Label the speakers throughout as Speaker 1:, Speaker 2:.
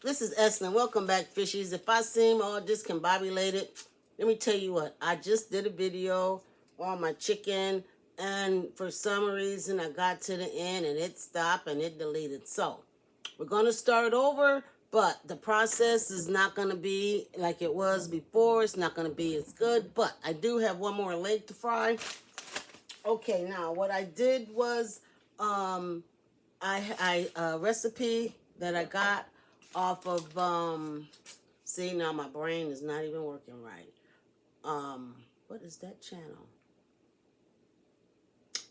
Speaker 1: This is Esna. Welcome back, fishies. If I seem all discombobulated, let me tell you what. I just did a video on my chicken, and for some reason, I got to the end and it stopped and it deleted. So, we're going to start over, but the process is not going to be like it was before. It's not going to be as good, but I do have one more leg to fry. Okay, now what I did was I a recipe that I got off of see, now my brain is not even working right. What is that channel?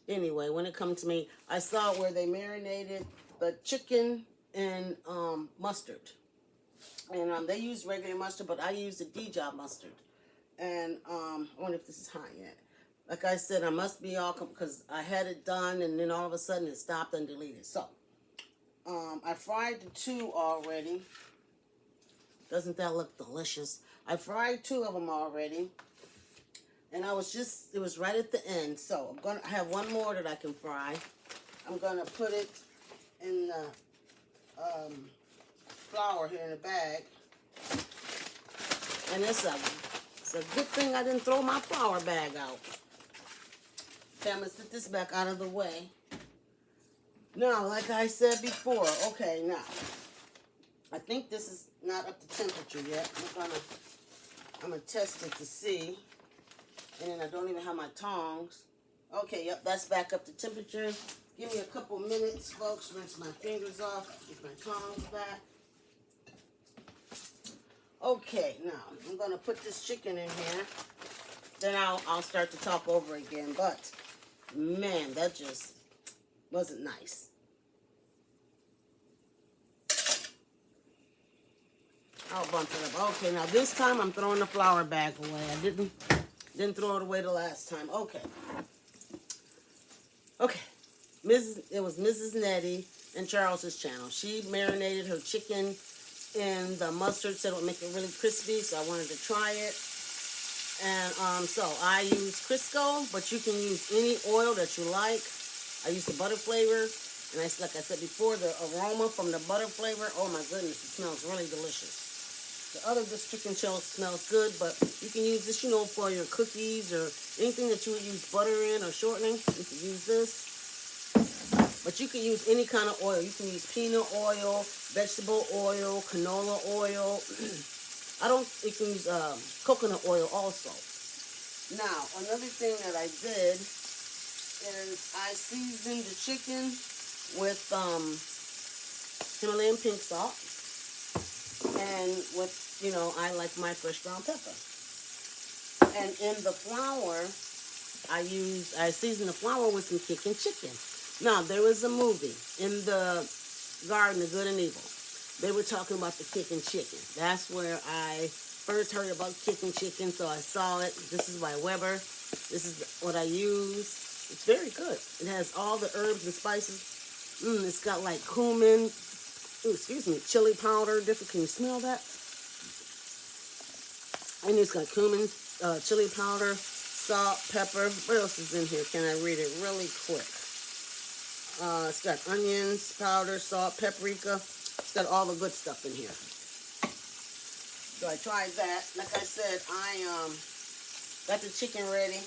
Speaker 1: Anyway, when it comes to me, I saw where they marinated the chicken in mustard. And they use regular mustard, but I use the Dijon mustard. And I wonder if this is hot yet. Like I said, I must be all because I had it done and then all of a sudden it stopped and deleted. So I fried the two already. Doesn't that look delicious? I fried two of them already. And it was right at the end. So I have one more that I can fry. I'm going to put it in the flour here in the bag. And it's a good thing I didn't throw my flour bag out. Okay, I'm going to set this back out of the way. Now, like I said before, okay, now, I think this is not up to temperature yet. I'm gonna test it to see. And then I don't even have my tongs. Okay, yep, that's back up to temperature. Give me a couple minutes, folks. Rinse my fingers off. Get my tongs back. Okay, now I'm gonna put this chicken in here. Then I'll start to talk over again. But man, that just wasn't nice. I'll bump it up. Okay, now this time I'm throwing the flour bag away. I didn't throw it away the last time. Okay. Okay. It was Mrs. Nettie and Charles's channel. She marinated her chicken in the mustard, said it would make it really crispy, so I wanted to try it. And so I use Crisco, but you can use any oil that you like. I use the butter flavor, and like I said before, the aroma from the butter flavor, oh my goodness, it smells really delicious. This chicken shell smells good, but you can use this, for your cookies or anything that you would use butter in or shortening. You can use this. But you can use any kind of oil. You can use peanut oil, vegetable oil, canola oil. You can use coconut oil also. Now, another thing that I did is I seasoned the chicken with Himalayan pink salt. And with, I like my fresh ground pepper. And in the flour, I seasoned the flour with some kicking chicken. Now, there was a movie in the Garden of Good and Evil. They were talking about the kicking chicken. That's where I first heard about kicking chicken, so I saw it. This is by Weber. This is what I use. It's very good. It has all the herbs and spices. It's got like cumin, chili powder. Different. Can you smell that? And it's got cumin, chili powder, salt, pepper. What else is in here? Can I read it really quick? It's got onions, powder, salt, paprika. It's got all the good stuff in here. So I tried that. Like I said, I got the chicken ready.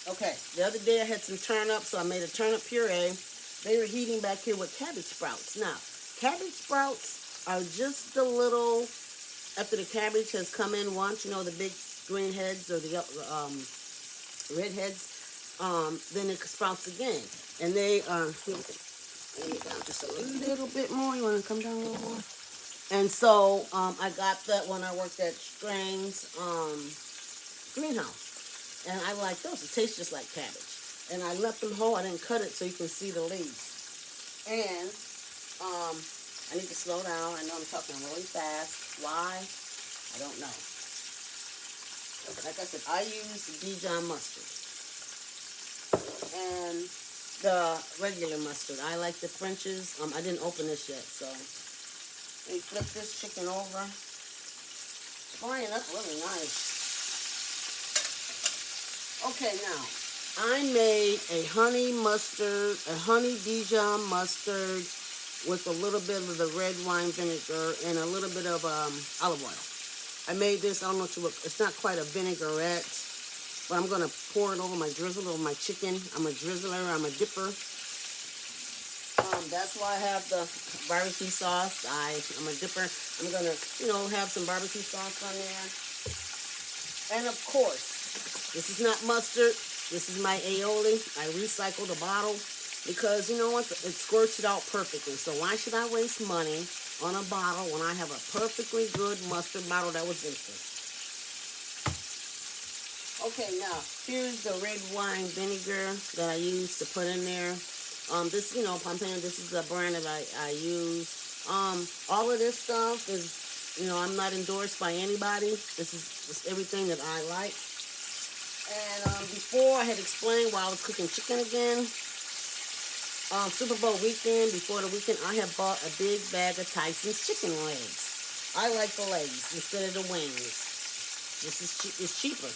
Speaker 1: Okay, the other day I had some turnips, so I made a turnip puree. They were heating back here with cabbage sprouts. Now, cabbage sprouts are just a little, after the cabbage has come in once, the big green heads or the red heads, then it sprouts again. And they are, let me down just a little bit more. You want to come down a little more? And so I got that when I worked at Strange's greenhouse. And I like those. It tastes just like cabbage. And I left them whole. I didn't cut it so you can see the leaves. And I need to slow down. I know I'm talking really fast. Why? I don't know. Like I said, I use Dijon mustard. And the regular mustard. I like the French's. I didn't open this yet, so let me flip this chicken over. It's frying up really nice. Okay, now I made a honey Dijon mustard with a little bit of the red wine vinegar and a little bit of olive oil. I made this, I don't know what you look, it's not quite a vinaigrette, but I'm going to pour it over my drizzle, over my chicken. I'm a drizzler, I'm a dipper. That's why I have the barbecue sauce. I'm a dipper. I'm going to, have some barbecue sauce on there. And of course, this is not mustard. This is my aioli. I recycled a bottle because, you know what, it squirts it out perfectly. So why should I waste money on a bottle when I have a perfectly good mustard bottle that was empty? Okay, now, here's the red wine vinegar that I used to put in there. This, Pompano, this is the brand that I use. All of this stuff is, I'm not endorsed by anybody. This is just everything that I like. And before I had explained while I was cooking chicken again, Super Bowl weekend, before the weekend, I had bought a big bag of Tyson's chicken legs. I like the legs instead of the wings. This is it's cheaper.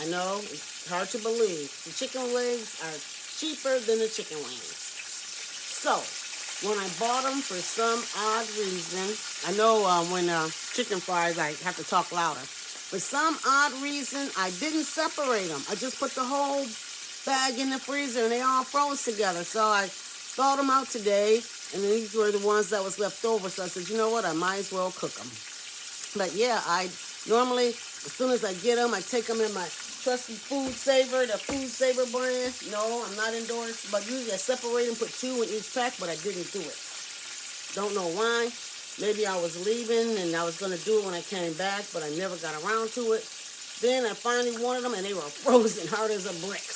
Speaker 1: I know, it's hard to believe. The chicken legs are cheaper than the chicken wings. So, when I bought them, for some odd reason, I know when chicken fries, I have to talk louder. For some odd reason, I didn't separate them. I just put the whole bag in the freezer and they all froze together. So I thawed them out today, and these were the ones that was left over. So I said, you know what, I might as well cook them. But yeah, I normally, as soon as I get them, I take them in my trusty Food Saver, the Food Saver brand. No, I'm not endorsed, but usually I separate them, put 2 in each pack, but I didn't do it. Don't know why. Maybe I was leaving and I was going to do it when I came back, but I never got around to it. Then I finally wanted them and they were frozen hard as a brick,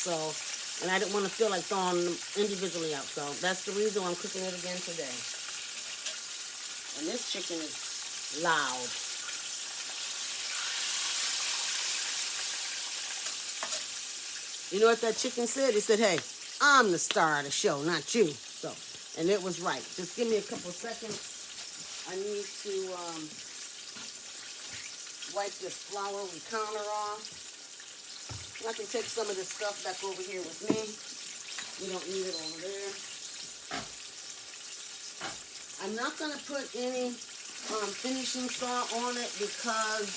Speaker 1: and I didn't want to feel like throwing them individually out. So that's the reason why I'm cooking it again today. And this chicken is loud. You know what that chicken said? It said, hey, I'm the star of the show, not you. So, and it was right. Just give me a couple seconds. I need to wipe this floury counter off. I can take some of this stuff back over here with me. We don't need it over there. I'm not going to put any finishing salt on it because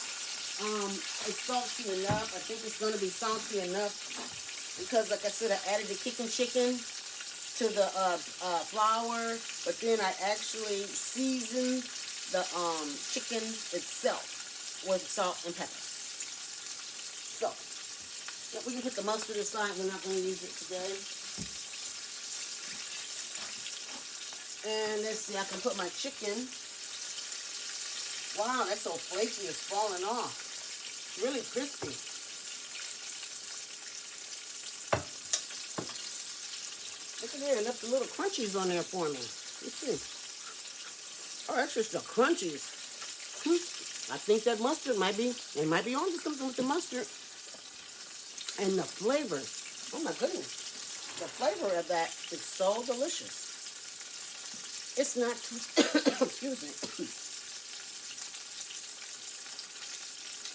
Speaker 1: it's salty enough. I think it's going to be salty enough because, like I said, I added the kicking chicken to the flour, but then I actually seasoned the chicken itself with salt and pepper. So, yeah, we can put the mustard aside. We're not going to use it today. And let's see, I can put my chicken. Wow, that's so flaky, it's falling off. It's really crispy. Look at there, I left the little crunchies on there for me. Let's see. Oh, that's just the crunchies. I think that mustard might be on to something with the mustard. And the flavor, oh my goodness. The flavor of that is so delicious. It's not too, excuse me.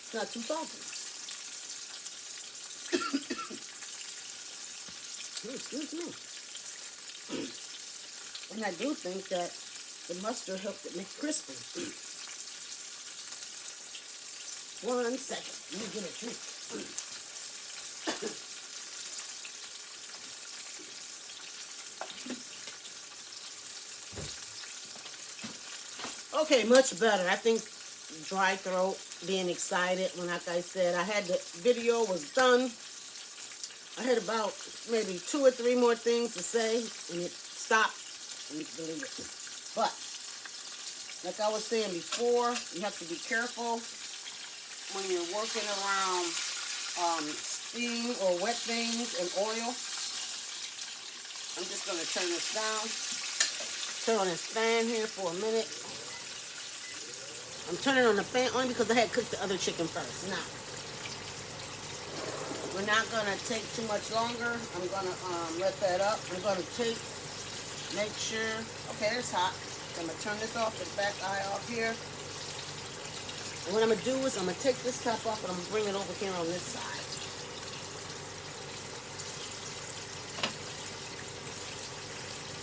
Speaker 1: It's not too salty. Excuse me. And I do think that the mustard helped it make crispy. 1 second. Let me get a drink. Okay, much better. I think dry throat, being excited when, like I said, I had the video was done. I had about maybe 2 or 3 more things to say, and it stopped, and you can believe it. But, like I was saying before, you have to be careful when you're working around steam or wet things and oil. I'm just going to turn this down. Turn on this fan here for a minute. I'm turning on the fan only because I had cooked the other chicken first. Now, we're not going to take too much longer. I'm going to let that up. I'm going to make sure, okay, it's hot. I'm going to turn this off, the back eye off here. And what I'm going to do is I'm going to take this top off and I'm going to bring it over here on this side.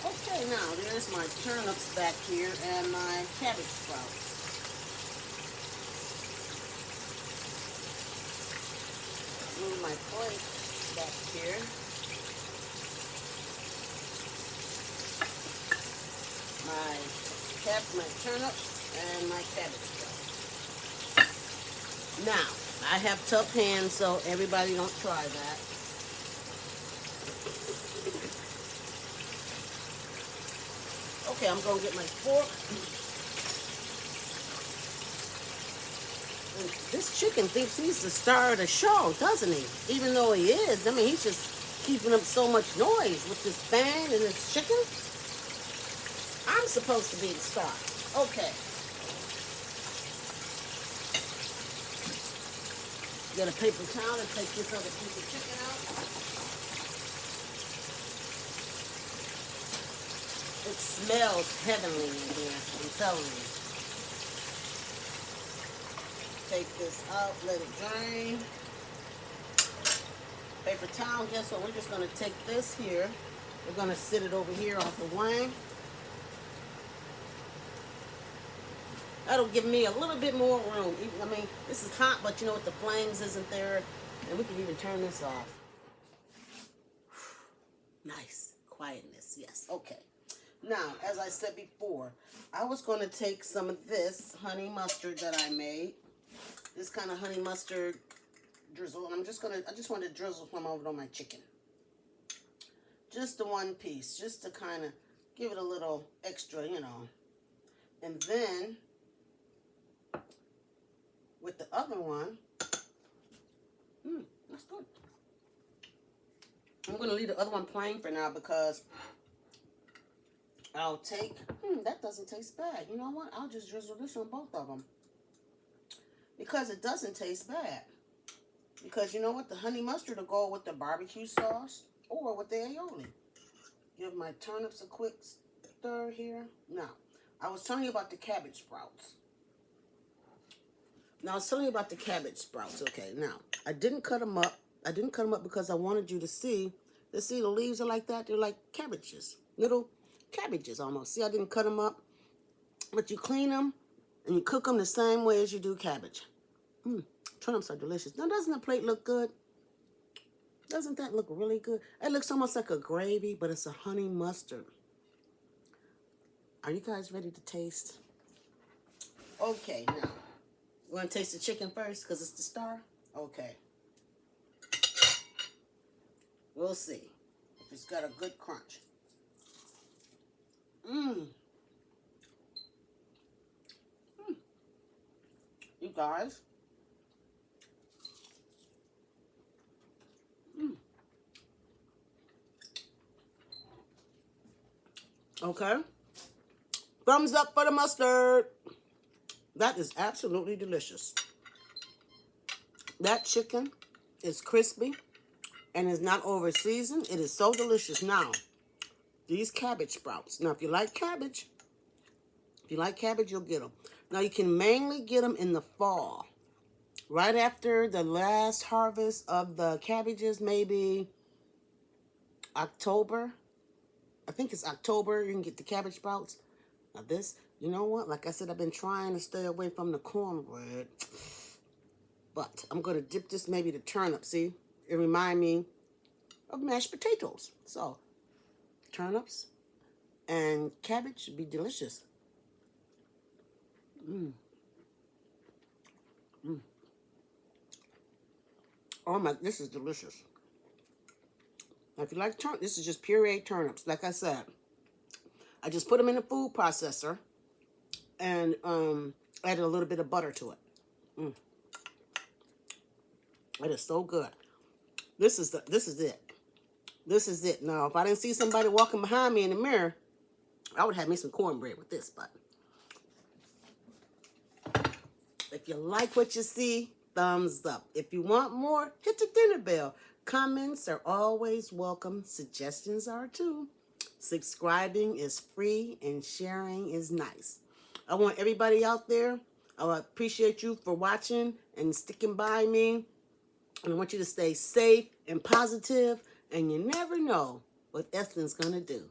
Speaker 1: Okay, Okay, now there's my turnips back here and my cabbage sprouts. Move my plate back here. My turnips and my cabbage sprouts. Now, I have tough hands, so everybody don't try that. Okay, I'm going to get my fork. And this chicken thinks he's the star of the show, doesn't he? Even though he is. I mean, he's just keeping up so much noise with this fan and this chicken. I'm supposed to be the star. Okay. Get a paper towel and take this other piece of chicken out. It smells heavenly in here, I'm telling you. Take this out, let it drain. Paper towel, guess what? We're just going to take this here. We're going to sit it over here off the wing. That'll give me a little bit more room. I mean, this is hot, but you know what? The flames isn't there. And we can even turn this off. Nice. Quietness. Yes. Okay. Now, as I said before, I was going to take some of this honey mustard that I made. This kind of honey mustard drizzle. And I just want to drizzle some over on my chicken. Just the one piece. Just to kind of give it a little extra, you know. And then with the other one, that's good. I'm going to leave the other one plain for now because I'll take, that doesn't taste bad. You know what? I'll just drizzle this on both of them. Because it doesn't taste bad. Because you know what? The honey mustard will go with the barbecue sauce or with the aioli. Give my turnips a quick stir here. Now, I was telling you about the cabbage sprouts. Now, I was telling you about the cabbage sprouts. Okay, now, I didn't cut them up. I didn't cut them up because I wanted you to see. The leaves are like that. They're like cabbages. Little cabbages almost. See, I didn't cut them up. But you clean them and you cook them the same way as you do cabbage. Turnips are delicious. Now, doesn't the plate look good? Doesn't that look really good? It looks almost like a gravy, but it's a honey mustard. Are you guys ready to taste? Okay, now. You want to taste the chicken first because it's the star? Okay. We'll see if it's got a good crunch. You guys. Okay. Thumbs up for the mustard. That is absolutely delicious. That chicken is crispy and is not over seasoned. It is so delicious. Now, these cabbage sprouts. Now, if you like cabbage, you'll get them. Now, you can mainly get them in the fall. Right after the last harvest of the cabbages, maybe October. I think it's October. You can get the cabbage sprouts. Now, this, you know what? Like I said, I've been trying to stay away from the cornbread. But I'm going to dip this maybe to turnip. See? It reminds me of mashed potatoes. So, turnips and cabbage should be delicious. Oh my, this is delicious. Now, if you like turnips, this is just pureed turnips. Like I said, I just put them in the food processor and added a little bit of butter to it. It is so good. This is it. This is it. Now, if I didn't see somebody walking behind me in the mirror, I would have me some cornbread with this. But if you like what you see, thumbs up. If you want more, hit the dinner bell. Comments are always welcome. Suggestions are too. Subscribing is free and sharing is nice. I want everybody out there, I appreciate you for watching and sticking by me. And I want you to stay safe and positive, and you never know what Ethlyn's going to do.